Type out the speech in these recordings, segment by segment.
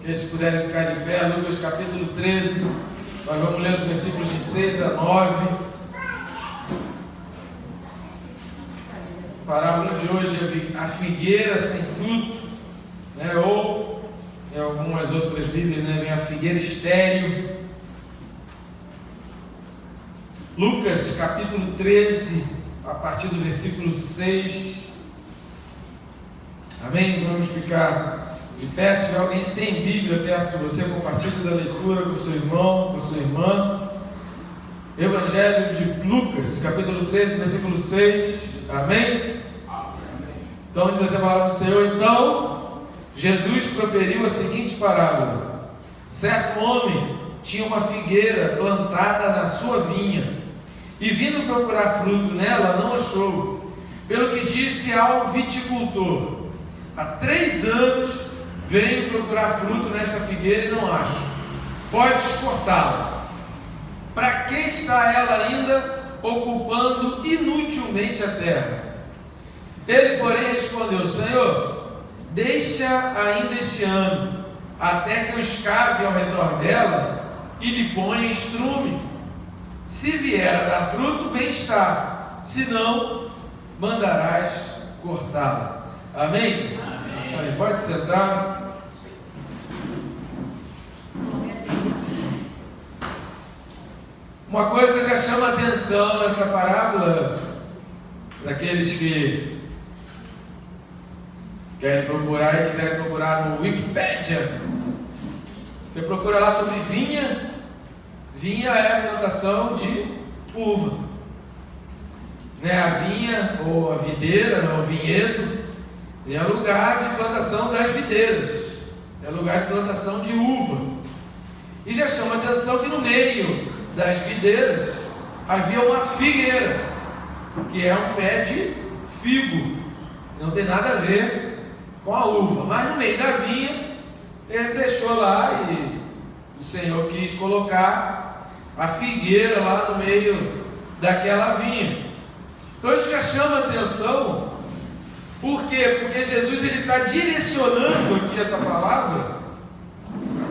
Eles puderem ficar de pé, Lucas capítulo 13, nós vamos ler os versículos de 6 a 9. A parábola de hoje é a figueira sem fruto, né? Ou em algumas outras Bíblias, né, vem a figueira estéril. Lucas capítulo 13, a partir do versículo 6. Amém? Vamos ficar de pé. Se tiver alguém sem Bíblia perto de você, compartilhe da leitura com seu irmão, com sua irmã. Evangelho de Lucas, capítulo 13, versículo 6. Amém? Então diz assim a palavra do Senhor. Então Jesus proferiu a seguinte parábola: certo homem tinha uma figueira plantada na sua vinha, e vindo procurar fruto nela, não achou. Pelo que disse ao viticultor: há 3 anos venho procurar fruto nesta figueira e não acho. Podes cortá-la. Para que está ela ainda ocupando inutilmente a terra? Ele, porém, respondeu: Senhor, deixa ainda este ano, até que eu escave ao redor dela e lhe ponha estrume. Se vier a dar fruto, bem está, se não, mandarás cortá-la. Amém? Amém. Pode sentar. Uma coisa já chama atenção nessa parábola, daqueles que querem procurar e quiserem procurar no Wikipedia. Você procura lá sobre vinha. Vinha é a plantação de uva, né? A vinha ou a videira, né? O vinhedo é lugar de plantação das videiras, é lugar de plantação de uva. E já chama atenção que no meio das videiras havia uma figueira, que é um pé de figo, não tem nada a ver com a uva, mas no meio da vinha ele deixou lá e o Senhor quis colocar a figueira lá no meio daquela vinha. Então isso já chama atenção. Por quê? Porque Jesus está direcionando aqui essa palavra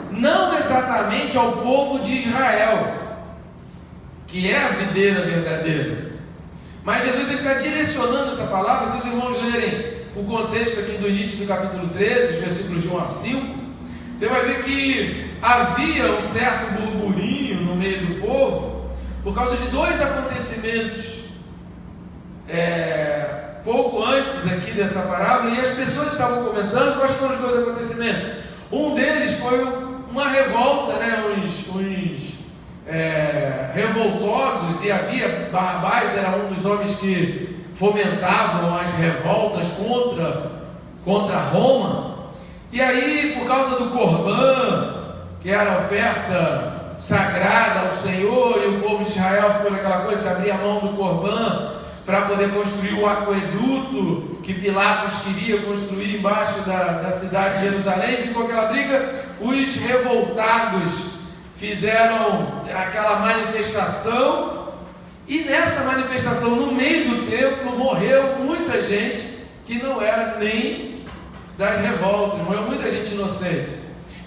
não exatamente ao povo de Israel, que é a videira verdadeira, mas Jesus está direcionando essa palavra. Se os irmãos lerem o contexto aqui do início do capítulo 13, os versículos de 1 a 5, você vai ver que havia um certo burburinho no meio do povo por causa de 2 acontecimentos pouco antes aqui dessa parábola, e as pessoas estavam comentando quais foram os 2 acontecimentos. Um deles foi uma revolta, né? Uns revoltosos, e havia Barrabás, era um dos homens que fomentavam as revoltas contra Roma. E aí, por causa do Corbã, que era a oferta sagrada ao Senhor, e o povo de Israel ficou naquela coisa, se abria a mão do Corbã para poder construir o aqueduto que Pilatos queria construir embaixo da cidade de Jerusalém. Ficou aquela briga. Os revoltados fizeram aquela manifestação, e nessa manifestação, no meio do templo, morreu muita gente que não era nem das revoltas, morreu muita gente inocente.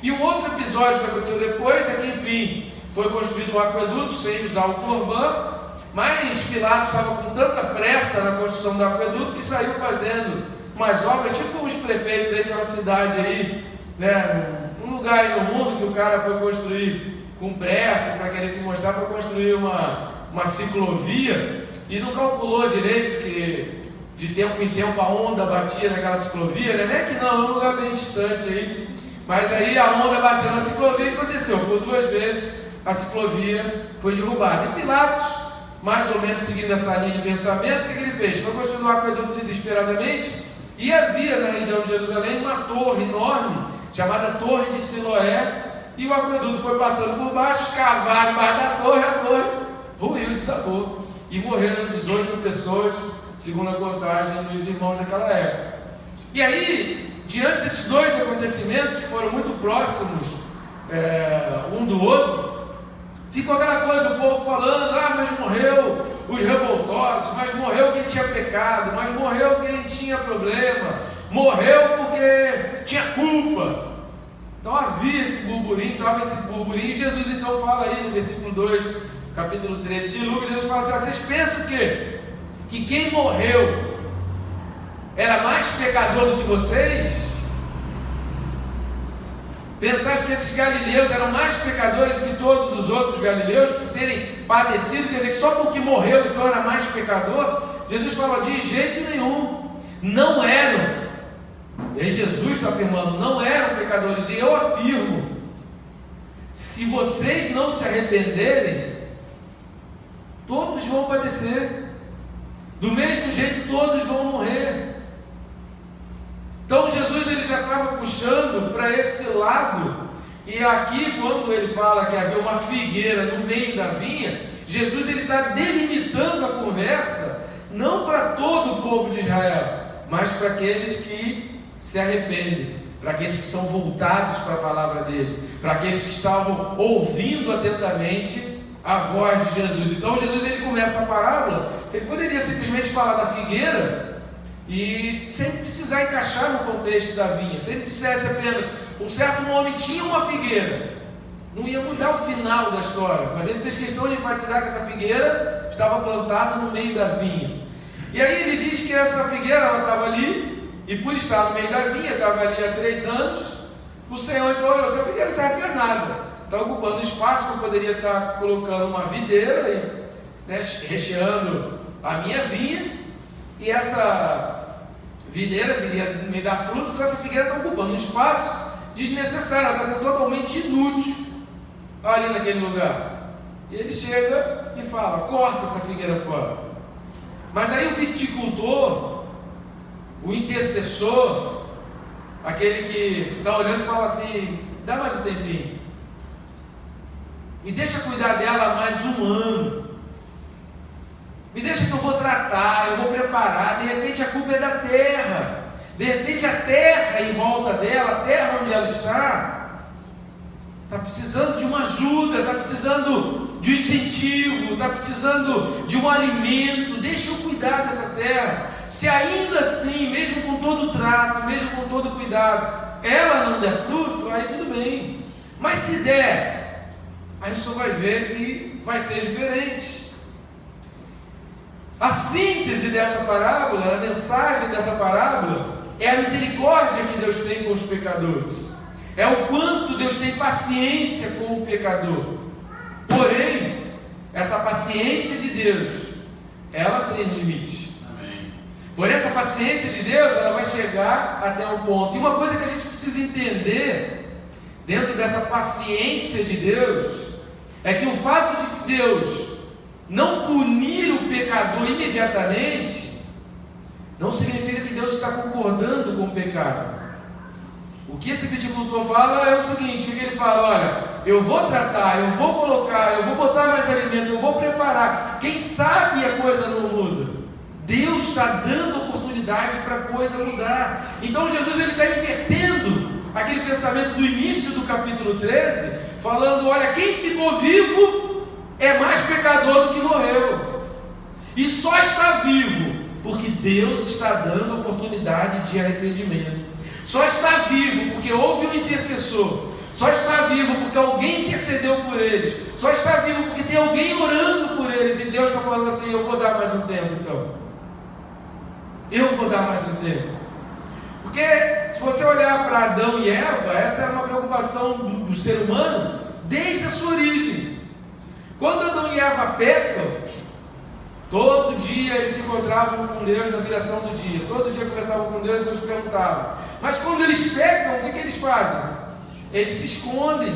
E o outro episódio que aconteceu depois é que, enfim, foi construído um aqueduto sem usar o Corbã, mas Pilatos estava com tanta pressa na construção do aqueduto que saiu fazendo umas obras, tipo os prefeitos aí de uma cidade aí, né, um lugar aí no mundo que o cara foi construir com pressa para querer se mostrar, foi construir uma ciclovia e não calculou direito que de tempo em tempo a onda batia naquela ciclovia, né? Não é que não, é um lugar bem distante aí, mas aí a onda bateu na ciclovia e aconteceu, por 2 vezes a ciclovia foi derrubada. E Pilatos, mais ou menos seguindo essa linha de pensamento, o que ele fez? Foi construir um aqueduto desesperadamente, e havia na região de Jerusalém uma torre enorme, chamada Torre de Siloé, e o aqueduto foi passando por baixo, cavaram embaixo da torre, a torre ruiu, desabou, e morreram 18 pessoas, segundo a contagem dos irmãos daquela época. E aí, diante desses 2 acontecimentos que foram muito próximos um do outro, ficou aquela coisa, o povo falando: mas morreu os revoltosos, mas morreu quem tinha pecado, mas morreu quem tinha problema, morreu porque tinha culpa. Então havia esse burburinho, e Jesus então fala aí no versículo 2, capítulo 13 de Lucas, Jesus fala assim: vocês pensam o quê? Que quem morreu era mais pecador do que vocês? Pensaste que esses galileus eram mais pecadores do que todos os outros galileus por terem padecido? Quer dizer que só porque morreu então era mais pecador? Jesus fala: de jeito nenhum, não eram. E aí Jesus está afirmando: não eram pecadores. E eu afirmo: se vocês não se arrependerem, todos vão padecer. Do mesmo jeito, todos vão morrer. Então Jesus ele já estava puxando para esse lado. E aqui, quando ele fala que havia uma figueira no meio da vinha, Jesus ele está delimitando a conversa não para todo o povo de Israel, mas para aqueles que se arrependem, para aqueles que são voltados para a palavra dele, para aqueles que estavam ouvindo atentamente a voz de Jesus. Então Jesus ele começa a parábola. Ele poderia simplesmente falar da figueira e sem precisar encaixar no contexto da vinha. Se ele dissesse apenas: um certo homem tinha uma figueira, não ia mudar o final da história, mas ele fez questão de enfatizar que essa figueira estava plantada no meio da vinha. E aí ele diz que essa figueira ela estava ali, e por estar no meio da vinha, estava ali há 3 anos, o Senhor então olhou: essa figueira não serve para nada, está ocupando espaço que eu poderia estar colocando uma videira e, recheando a minha vinha, e essa videira viria me dar fruto, então essa figueira está ocupando um espaço desnecessário, ela está sendo totalmente inútil ali naquele lugar. E ele chega e fala: corta essa figueira fora. Mas aí o viticultor, o intercessor, aquele que está olhando e fala assim: dá mais um tempinho, me deixa cuidar dela mais um ano, me deixa que eu vou tratar, eu vou preparar. De repente a culpa é da terra, de repente a terra em volta dela, a terra onde ela está precisando de uma ajuda, está precisando de um incentivo, está precisando de um alimento. Deixa eu cuidar dessa terra. Se ainda assim, mesmo com todo o trato, mesmo com todo o cuidado, ela não der fruto, aí tudo bem. Mas se der, aí o senhor vai ver que vai ser diferente. A síntese dessa parábola, a mensagem dessa parábola, é a misericórdia que Deus tem com os pecadores. É o quanto Deus tem paciência com o pecador. Porém, essa paciência de Deus, ela tem um limite. Amém. Por essa paciência de Deus, ela vai chegar até um ponto. E uma coisa que a gente precisa entender dentro dessa paciência de Deus é que o fato de que Deus não punir o pecador imediatamente não significa que Deus está concordando com o pecado. O que esse viticultor fala é o seguinte: o que ele fala? Olha, eu vou tratar, eu vou colocar, eu vou botar mais alimento, eu vou preparar. Quem sabe a coisa não muda. Deus está dando oportunidade para a coisa mudar. Então Jesus ele está invertendo aquele pensamento do início do capítulo 13, falando: olha, quem ficou vivo é mais pecador do que morreu, e só está vivo porque Deus está dando oportunidade de arrependimento. Só está vivo porque houve um intercessor. Só está vivo porque alguém intercedeu por eles. Só está vivo porque tem alguém orando por eles. E Deus está falando assim: eu vou dar mais um tempo então. Eu vou dar mais um tempo. Porque se você olhar para Adão e Eva, essa era uma preocupação do ser humano desde a sua origem. Quando Adão e Eva pecam, todo dia eles se encontravam com Deus na viração do dia. Todo dia conversavam com Deus e Deus perguntava. Mas quando eles pecam, o que eles fazem? Eles se escondem,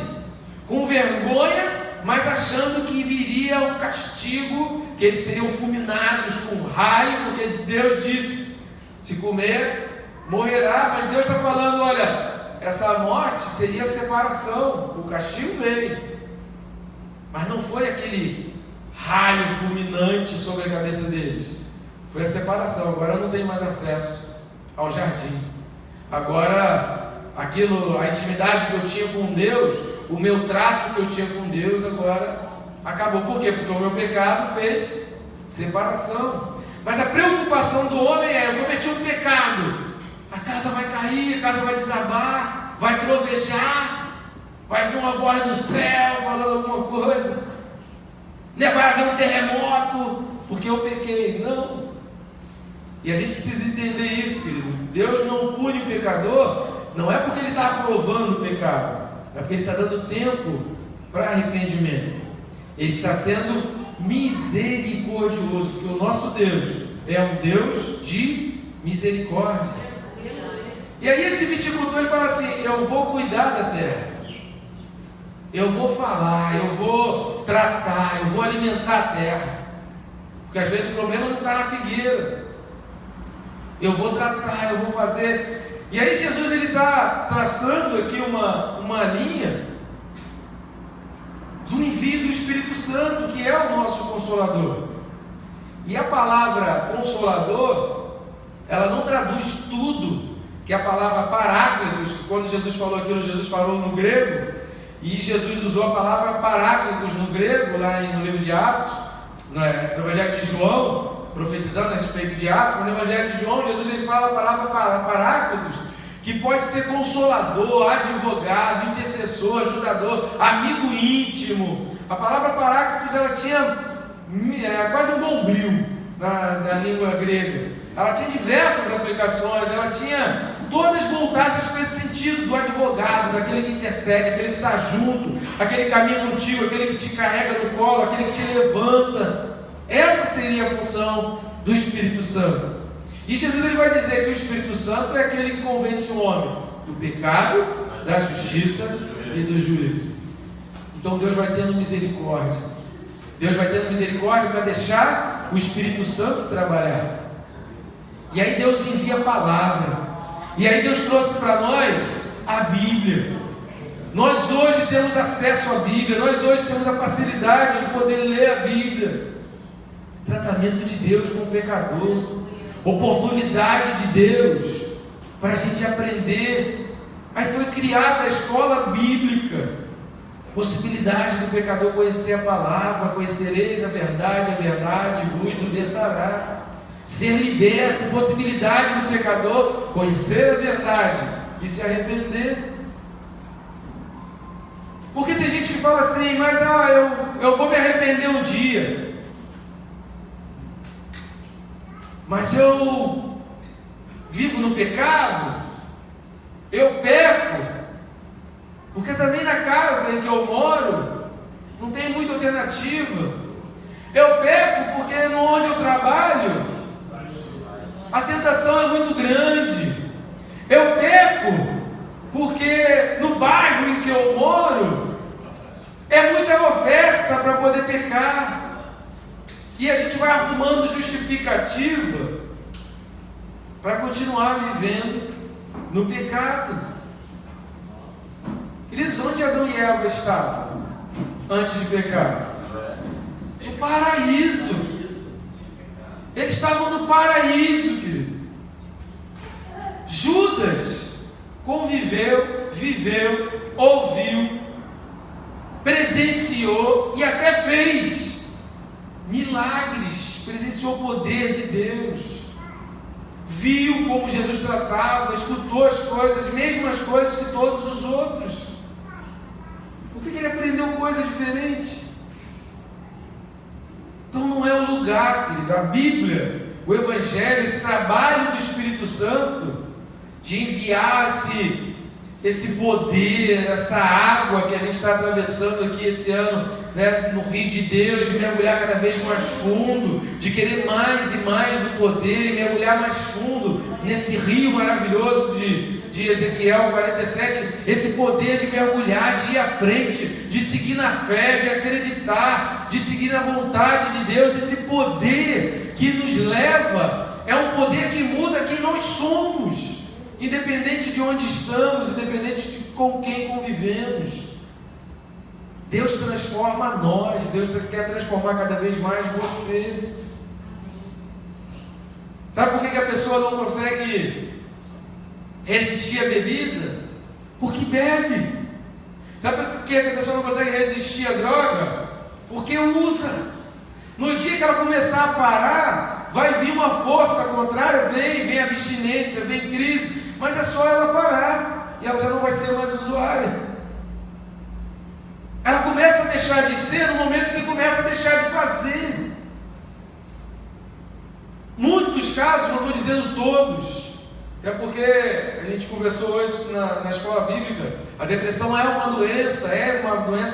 com vergonha, mas achando que viria um castigo, que eles seriam fulminados com raio, porque Deus disse: se comer, morrerá. Mas Deus está falando: olha, essa morte seria separação, o castigo veio, mas não foi aquele raio fulminante sobre a cabeça deles, foi a separação. Agora não tem mais acesso ao jardim. Agora, a intimidade que eu tinha com Deus, o meu trato que eu tinha com Deus, agora acabou. Por quê? Porque o meu pecado fez separação. Mas a preocupação do homem é: eu cometi um pecado, a casa vai cair, a casa vai desabar, vai trovejar, vai vir uma voz do céu falando alguma coisa, né? Vai haver um terremoto, porque eu pequei. Não. E a gente precisa entender isso, querido. Deus não pune o pecador, não é porque Ele está aprovando o pecado, é porque Ele está dando tempo para arrependimento. Ele está sendo misericordioso, porque o nosso Deus é um Deus de misericórdia. E aí esse viticultor ele fala assim: eu vou cuidar da terra, eu vou falar, eu vou tratar, eu vou alimentar a terra, porque às vezes o problema não está na figueira. Eu vou tratar, eu vou fazer. E aí Jesus ele está traçando aqui uma linha do envio do Espírito Santo, que é o nosso Consolador. E a palavra Consolador, ela não traduz tudo, que a palavra Paráclitos, que quando Jesus falou aquilo, Jesus falou no grego, e Jesus usou a palavra Paráclitos no grego, lá no livro de Atos, no Evangelho de João, profetizando a respeito de Atos, mas no Evangelho de João, Jesus ele fala a palavra Paráclitos, que pode ser consolador, advogado, intercessor, ajudador, amigo íntimo. A palavra Paráclitos ela tinha quase um bombril na língua grega. Ela tinha diversas aplicações, ela tinha todas voltadas para esse sentido do advogado, daquele que intercede, aquele que está junto, aquele que caminha contigo, aquele que te carrega no colo, aquele que te levanta. Essa seria a função do Espírito Santo. E Jesus ele vai dizer que o Espírito Santo é aquele que convence o homem do pecado, da justiça e do juízo. Então Deus vai tendo misericórdia. Deus vai tendo misericórdia para deixar o Espírito Santo trabalhar. E aí Deus envia a palavra. E aí Deus trouxe para nós a Bíblia. Nós hoje temos acesso à Bíblia. Nós hoje temos a facilidade de poder ler a Bíblia. Tratamento de Deus com o pecador. Oportunidade de Deus para a gente aprender. Aí foi criada a escola bíblica, possibilidade do pecador conhecer a palavra, conhecereis a verdade vos libertará. Ser liberto, possibilidade do pecador conhecer a verdade e se arrepender. Porque tem gente que fala assim, mas eu vou me arrepender um dia. Mas eu vivo no pecado, eu peco, porque também na casa em que eu moro, não tem muita alternativa. Eu peco porque onde eu trabalho, a tentação é muito grande. Eu peco porque no bairro em que eu moro, é muita oferta para poder pecar. E a gente vai arrumando justificativa para continuar vivendo no pecado. Queridos, onde Adão e Eva estavam antes de pecar? No paraíso. Eles estavam no paraíso, querido. Judas conviveu, viveu, ouviu, presenciou e até fez milagres, presenciou o poder de Deus, viu como Jesus tratava, escutou as coisas, as mesmas coisas que todos os outros. Por que ele aprendeu coisa diferente? Então não é o lugar, querido. A Bíblia, o Evangelho, esse trabalho do Espírito Santo de enviar esse poder, essa água que a gente está atravessando aqui esse ano, né, no Rio de Deus, de mergulhar cada vez mais fundo, de querer mais e mais do poder e mergulhar mais fundo nesse rio maravilhoso de Ezequiel 47, esse poder de mergulhar, de ir à frente, de seguir na fé, de acreditar, de seguir na vontade de Deus. Esse poder que nos leva é um poder que muda quem nós somos, independente de onde estamos, independente de com quem convivemos. Deus transforma nós, Deus quer transformar cada vez mais você. Sabe por que a pessoa não consegue resistir à bebida? Porque bebe. Sabe por que a pessoa não consegue resistir à droga? Porque usa. No dia que ela começar a parar, vai vir uma força contrária, vem abstinência, vem crise, mas é só ela parar, e ela já não vai ser mais usuária. dizendo todos. É porque a gente conversou hoje na escola bíblica, a depressão é uma doença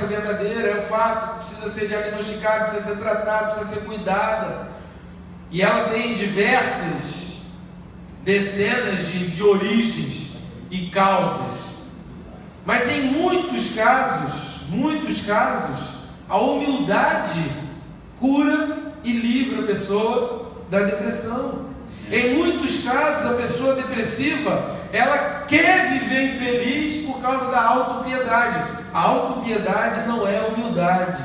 verdadeira, é um fato, precisa ser diagnosticada, precisa ser tratada, precisa ser cuidada. E ela tem diversas dezenas de origens e causas. Mas em muitos casos, a humildade cura e livra a pessoa da depressão. Em muitos casos, a pessoa depressiva, ela quer viver infeliz por causa da autopiedade. A autopiedade não é humildade.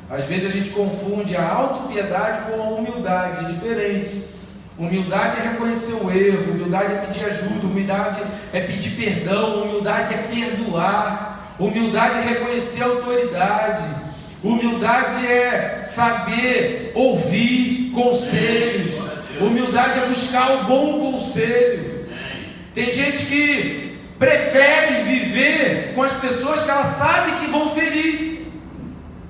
Às vezes a gente confunde a autopiedade com a humildade, é diferente. Humildade é reconhecer o erro, humildade é pedir ajuda, humildade é pedir perdão, humildade é perdoar, humildade é reconhecer a autoridade, humildade é saber ouvir conselhos, humildade é buscar o bom conselho. Tem gente que prefere viver com as pessoas que ela sabe que vão ferir,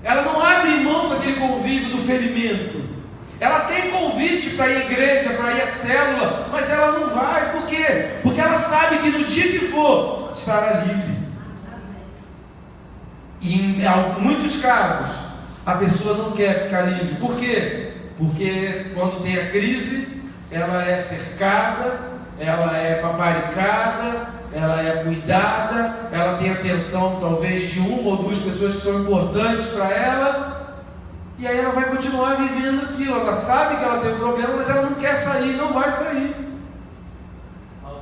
ela não abre mão daquele convívio do ferimento. Ela tem convite para ir à igreja, para ir à célula, mas ela não vai. Por quê? Porque ela sabe que no dia que for, estará livre. E em muitos casos, a pessoa não quer ficar livre. Por quê? Porque quando tem a crise, ela é cercada, ela é paparicada, ela é cuidada, ela tem atenção talvez de uma ou duas pessoas que são importantes para ela. E aí ela vai continuar vivendo aquilo. Ela sabe que ela tem um problema, mas ela não quer sair, não vai sair.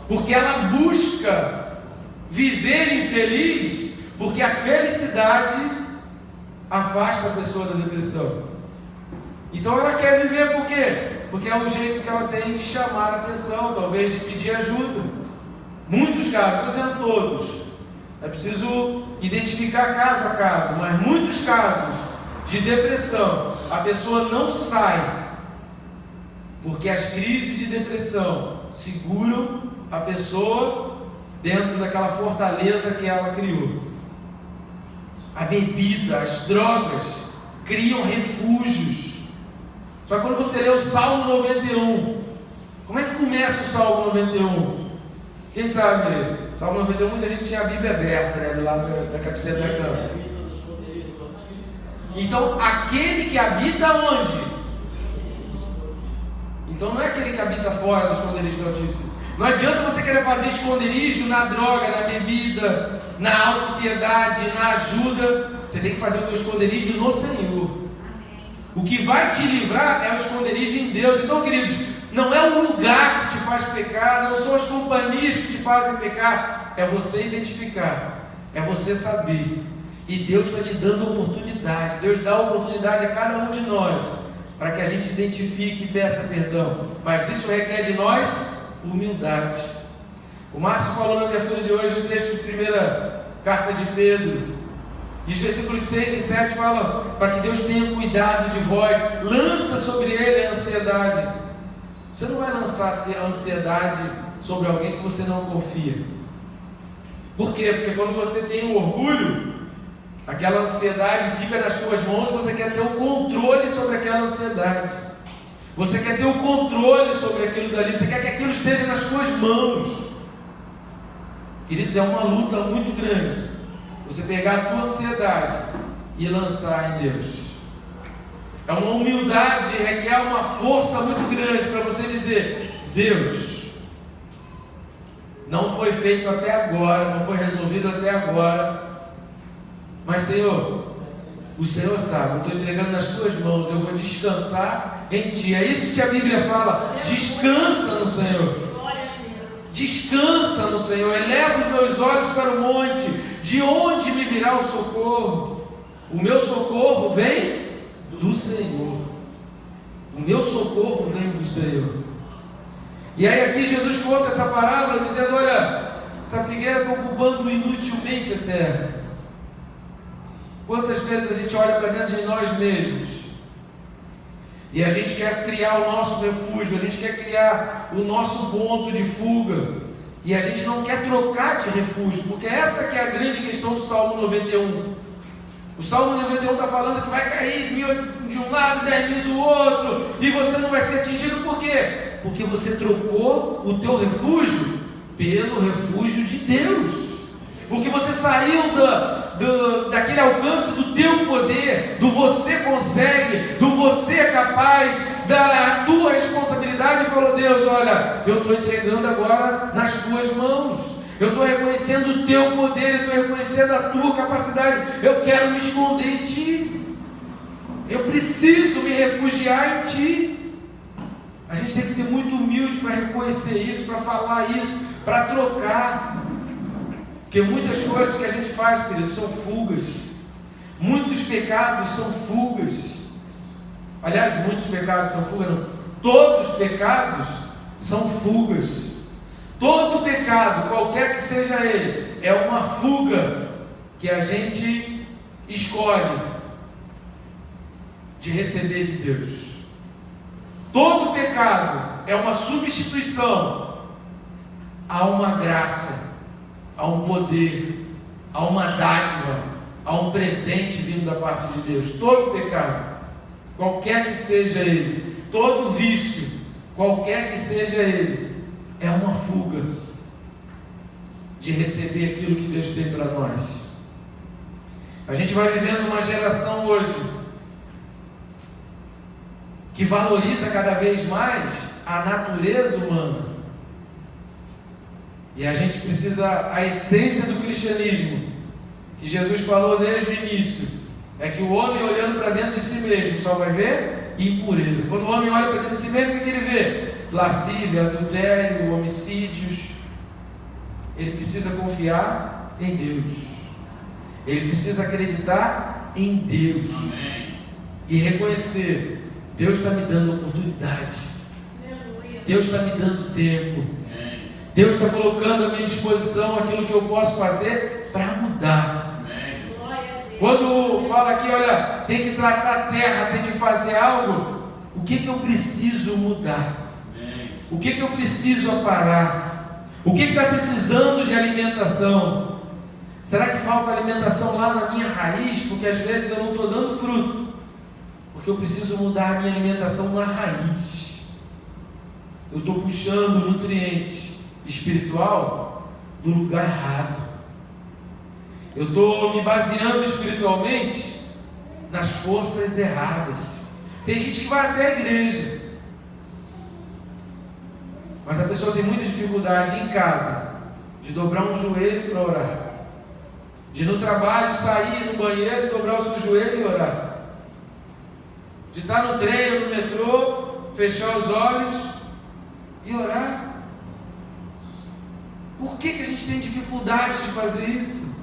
Porque ela busca viver infeliz, porque a felicidade afasta a pessoa da depressão. Então ela quer viver por quê? Porque é o jeito que ela tem de chamar a atenção, talvez de pedir ajuda. Muitos casos, estou dizendo todos. É preciso identificar caso a caso, mas muitos casos de depressão, a pessoa não sai, porque as crises de depressão seguram a pessoa dentro daquela fortaleza que ela criou. A bebida, as drogas criam refúgios. Só que quando você lê o Salmo 91, como é que começa o Salmo 91? Quem sabe? Salmo 91, muita gente tinha a Bíblia aberta, né, do lado da cabeceira da cama. Então, aquele que habita onde? Então não é aquele que habita fora do esconderijo do Altíssimo. Não adianta você querer fazer esconderijo na droga, na bebida, na autopiedade, na ajuda. Você tem que fazer o teu esconderijo no Senhor. O que vai te livrar é o esconderijo em Deus. Então, queridos, não é o lugar que te faz pecar, não são as companhias que te fazem pecar. É você identificar, é você saber. E Deus está te dando oportunidade. Deus dá oportunidade a cada um de nós, para que a gente identifique e peça perdão. Mas isso requer de nós humildade. O Márcio falou na abertura de hoje o texto de primeira carta de Pedro. E os versículos 6 e 7 falam para que Deus tenha cuidado de vós. Lança sobre ele a ansiedade. Você não vai lançar a ansiedade sobre alguém que você não confia. Por quê? Porque quando você tem o orgulho, aquela ansiedade fica nas tuas mãos, você quer ter o controle sobre aquela ansiedade. Você quer ter o controle sobre aquilo dali, você quer que aquilo esteja nas tuas mãos. Queridos, é uma luta muito grande você pegar a tua ansiedade e lançar em Deus. É uma humildade, requer uma força muito grande para você dizer: Deus, não foi feito até agora, não foi resolvido até agora, mas Senhor, o Senhor sabe, eu estou entregando nas tuas mãos, eu vou descansar em Ti. É isso que a Bíblia fala: descansa no Senhor. Descansa no Senhor. Eleva os meus olhos para o monte, de onde me virá o socorro? O meu socorro vem do Senhor. O meu socorro vem do Senhor. E aí aqui Jesus conta essa parábola dizendo: olha, essa figueira está ocupando inutilmente a terra. Quantas vezes a gente olha para dentro de nós mesmos e a gente quer criar o nosso refúgio, a gente quer criar o nosso ponto de fuga, e a gente não quer trocar de refúgio, porque essa que é a grande questão do Salmo 91. O Salmo 91 está falando que vai cair 1.000 de um lado, 10.000 do outro, e você não vai ser atingido. Por quê? porque você trocou o teu refúgio pelo refúgio de Deus. Porque você saiu daquele alcance do teu poder, do você consegue, do você é capaz, da tua responsabilidade, e falou: Deus, olha, eu estou entregando agora nas tuas mãos. Eu estou reconhecendo o teu poder, eu estou reconhecendo a tua capacidade. Eu quero me esconder em ti. Eu preciso me refugiar em ti. A gente tem que ser muito humilde para reconhecer isso, para falar isso, para trocar. Porque muitas coisas que a gente faz, queridos, são fugas. Muitos pecados são fugas. Aliás, muitos pecados são fugas, não. Todos os pecados são fugas. Todo pecado, qualquer que seja ele, é uma fuga que a gente escolhe de receber de Deus. Todo pecado é uma substituição a uma graça, a um poder, a uma dádiva, a um presente vindo da parte de Deus. Todo pecado, qualquer que seja ele, todo vício, qualquer que seja ele, é uma fuga de receber aquilo que Deus tem para nós. A gente vai vivendo uma geração hoje que valoriza cada vez mais a natureza humana. E a gente precisa, a essência do cristianismo, que Jesus falou desde o início, é que o homem olhando para dentro de si mesmo só vai ver impureza. Quando o homem olha para dentro de si mesmo, o que ele vê? Lascívia, adultério, homicídios. Ele precisa confiar em Deus. Ele precisa acreditar em Deus. Amém. E reconhecer: Deus está me dando oportunidade. Deus está me dando tempo. Amém. Deus está colocando à minha disposição aquilo que eu posso fazer para mudar. Amém. Quando fala aqui, olha, tem que tratar a terra, tem que fazer algo, o que eu preciso mudar? Amém. O que eu preciso aparar? O que está precisando de alimentação? Será que falta alimentação lá na minha raiz? Porque às vezes eu não estou dando fruto, porque eu preciso mudar a minha alimentação na raiz. Eu estou puxando o nutriente espiritual do lugar errado. Eu estou me baseando espiritualmente nas forças erradas. Tem gente que vai até a igreja, mas a pessoa tem muita dificuldade em casa de dobrar um joelho para orar, de no trabalho sair no banheiro, dobrar o seu joelho e orar, de estar no trem ou no metrô, fechar os olhos e orar. Por que a gente tem dificuldade de fazer isso?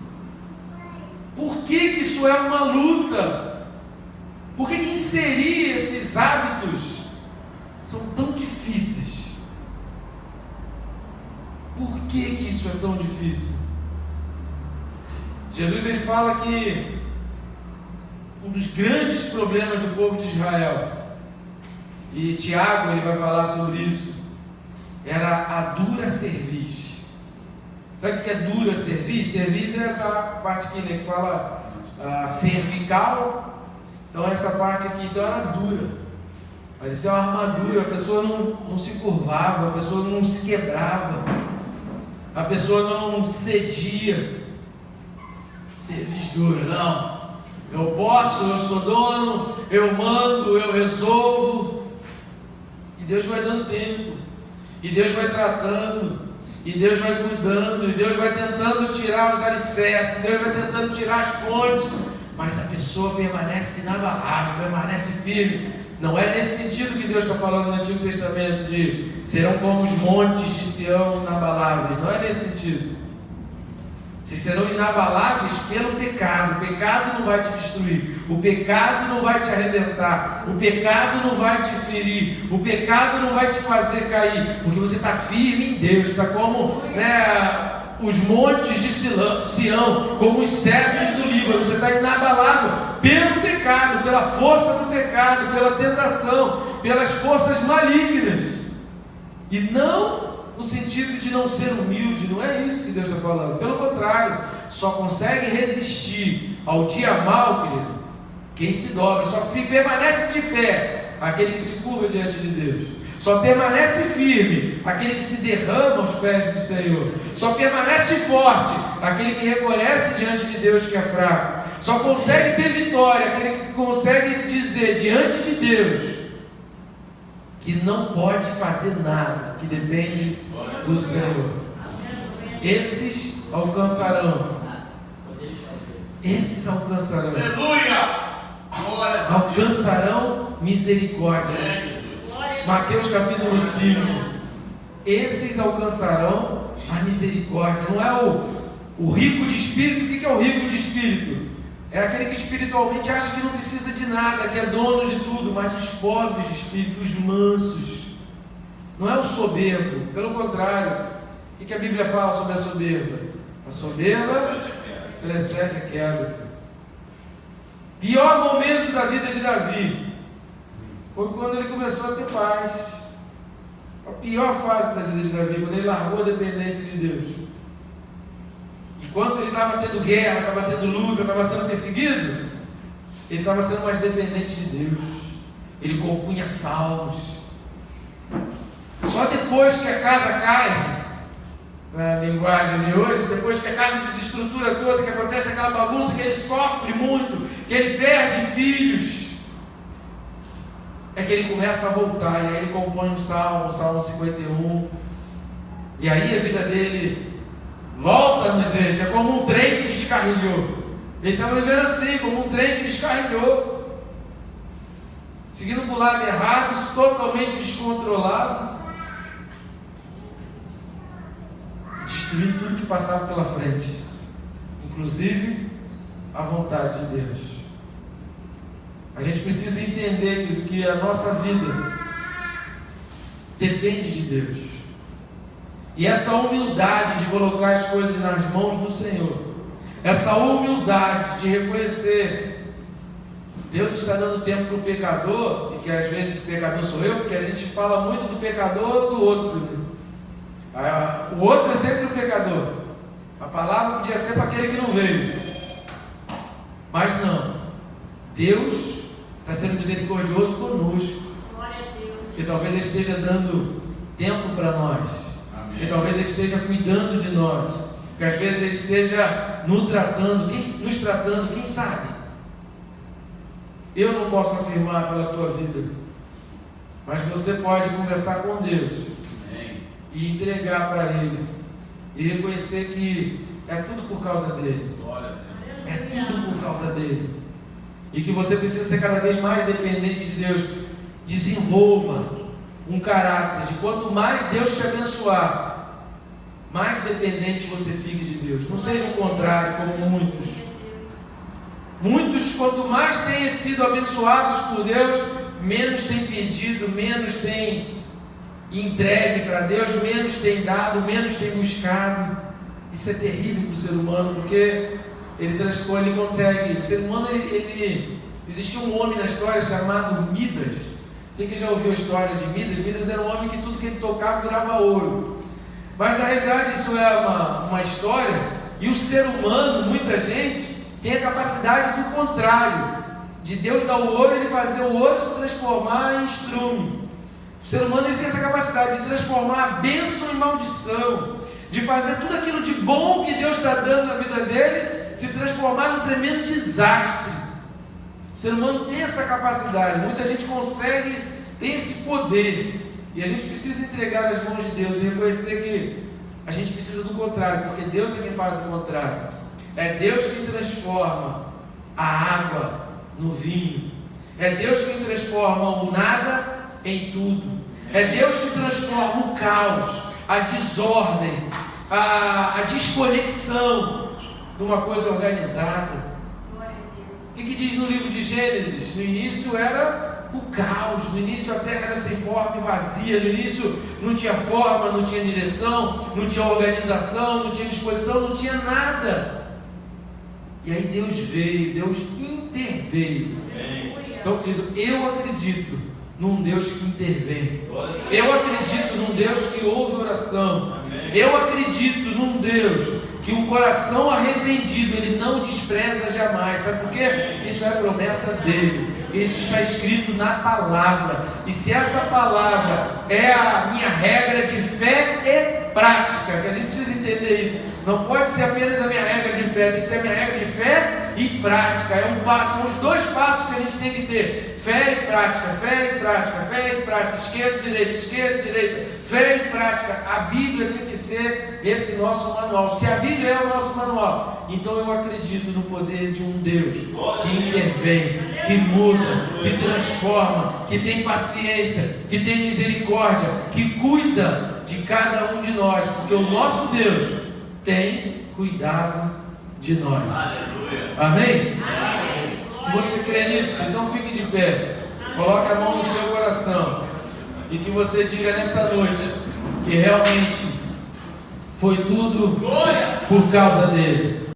Por que isso é uma luta? Por que inserir esses hábitos são tão difíceis? Por que isso é tão difícil? Jesus ele fala que um dos grandes problemas do povo de Israel, e Tiago ele vai falar sobre isso, era a dura cerviz. Sabe o que é dura cerviz? Cerviz é essa parte aqui, né, que fala cervical. Então essa parte aqui, então era dura. Parecia uma armadura, a pessoa não se curvava, a pessoa não se quebrava, a pessoa não cedia. Cerviz dura, não. Eu posso, eu sou dono, eu mando, eu resolvo. E Deus vai dando tempo, e Deus vai tratando, e Deus vai cuidando, e Deus vai tentando tirar os alicerces, Deus vai tentando tirar as fontes, mas a pessoa permanece inabalável, permanece firme. Não é nesse sentido que Deus está falando no Antigo Testamento, de serão como os montes de Sião inabaláveis. Não é nesse sentido. Se serão inabaláveis pelo pecado. O pecado não vai te destruir, o pecado não vai te arrebentar, o pecado não vai te ferir, o pecado não vai te fazer cair, porque você está firme em Deus. Está como os montes de Sião, como os cedros do Líbano. Você está inabalável pelo pecado, pela força do pecado, pela tentação, pelas forças malignas, e não no sentido de não ser humilde. Não é isso que Deus está falando. Pelo contrário, só consegue resistir ao dia mau, querido, quem se dobra. Só permanece de pé aquele que se curva diante de Deus. Só permanece firme aquele que se derrama aos pés do Senhor. Só permanece forte aquele que reconhece diante de Deus que é fraco. Só consegue ter vitória aquele que consegue dizer diante de Deus que não pode fazer nada, que depende do Senhor. Esses alcançarão. Esses alcançarão. Aleluia! Alcançarão misericórdia. Mateus capítulo 5. Esses alcançarão a misericórdia. Não é o rico de espírito. O que é o rico de espírito? É aquele que espiritualmente acha que não precisa de nada, que é dono de tudo, mas os pobres de espírito, os mansos. Não é o soberbo, pelo contrário. O que a Bíblia fala sobre a soberba? A soberba precede a queda. Pior momento da vida de Davi foi quando ele começou a ter paz. A pior fase da vida de Davi, quando ele largou a dependência de Deus. Enquanto ele estava tendo guerra, estava tendo luta, estava sendo perseguido, ele estava sendo mais dependente de Deus. Ele compunha salmos. Só depois que a casa cai, na linguagem de hoje, depois que a casa desestrutura toda, que acontece aquela bagunça, que ele sofre muito, que ele perde filhos, é que ele começa a voltar. E aí ele compõe um salmo, o Salmo 51, e aí a vida dele volta a nos eixos. É como um trem que descarrilhou. Ele estava vivendo assim, como um trem que descarrilhou, seguindo para o lado errado, totalmente descontrolado, destruindo tudo que passava pela frente, inclusive a vontade de Deus. A gente precisa entender que a nossa vida depende de Deus. E essa humildade de colocar as coisas nas mãos do Senhor, essa humildade de reconhecer, Deus está dando tempo para o pecador, e que às vezes esse pecador sou eu, porque a gente fala muito do pecador do outro, né? O outro é sempre o pecador. A palavra podia ser para aquele que não veio, mas não. Deus está sendo misericordioso conosco, que talvez Ele esteja dando tempo para nós, que talvez Ele esteja cuidando de nós, que às vezes Ele esteja nos tratando, quem sabe? Eu não posso afirmar pela tua vida, mas você pode conversar com Deus e entregar para Ele e reconhecer que é tudo por causa dele. É tudo por causa dele. E que você precisa ser cada vez mais dependente de Deus. Desenvolva um caráter de quanto mais Deus te abençoar, mais dependente você fique de Deus. Não seja o contrário, como muitos. Muitos, quanto mais têm sido abençoados por Deus, menos têm pedido, menos têm entregue para Deus, menos tem dado, menos tem buscado. Isso é terrível para o ser humano, porque ele consegue. O ser humano, existia um homem na história chamado Midas. Sei que já ouviu a história de Midas. Midas era um homem que tudo que ele tocava virava ouro. Mas na realidade isso é uma história, e o ser humano, muita gente, tem a capacidade do contrário, de Deus dar o ouro e ele fazer o ouro se transformar em estrume. O ser humano, ele tem essa capacidade de transformar a bênção em maldição, de fazer tudo aquilo de bom que Deus está dando na vida dele se transformar num tremendo desastre. O ser humano tem essa capacidade, muita gente consegue, tem esse poder, e a gente precisa entregar nas mãos de Deus e reconhecer que a gente precisa do contrário, porque Deus é quem faz o contrário. É Deus quem transforma a água no vinho, é Deus quem transforma o nada em tudo. É Deus que transforma o caos, a desordem, a desconexão numa coisa organizada. O que diz no livro de Gênesis? No início era o caos, no início a terra era sem forma e vazia, no início não tinha forma, não tinha direção, não tinha organização, não tinha disposição, não tinha nada. E aí Deus veio, Deus interveio. Então, querido, eu acredito num Deus que intervém. Eu acredito num Deus que ouve oração. Eu acredito num Deus que um coração arrependido ele não despreza jamais. Sabe por quê? Isso é promessa dele. Isso está escrito na palavra. E se essa palavra é a minha regra de fé e prática, que a gente precisa entender isso. Não pode ser apenas a minha regra de fé, tem que ser a minha regra de fé e prática. É um passo, são os dois passos que a gente tem que ter: fé e prática, fé e prática, fé e prática, esquerda, direita, fé e prática. A Bíblia tem que ser esse nosso manual. Se a Bíblia é o nosso manual, então eu acredito no poder de um Deus que intervém, que muda, que transforma, que tem paciência, que tem misericórdia, que cuida de cada um de nós, porque o nosso Deus tem cuidado de nós. Aleluia. Amém? Amém. Se você crê nisso, então fique de pé, coloque a mão no seu coração e que você diga nessa noite que realmente foi tudo por causa dele.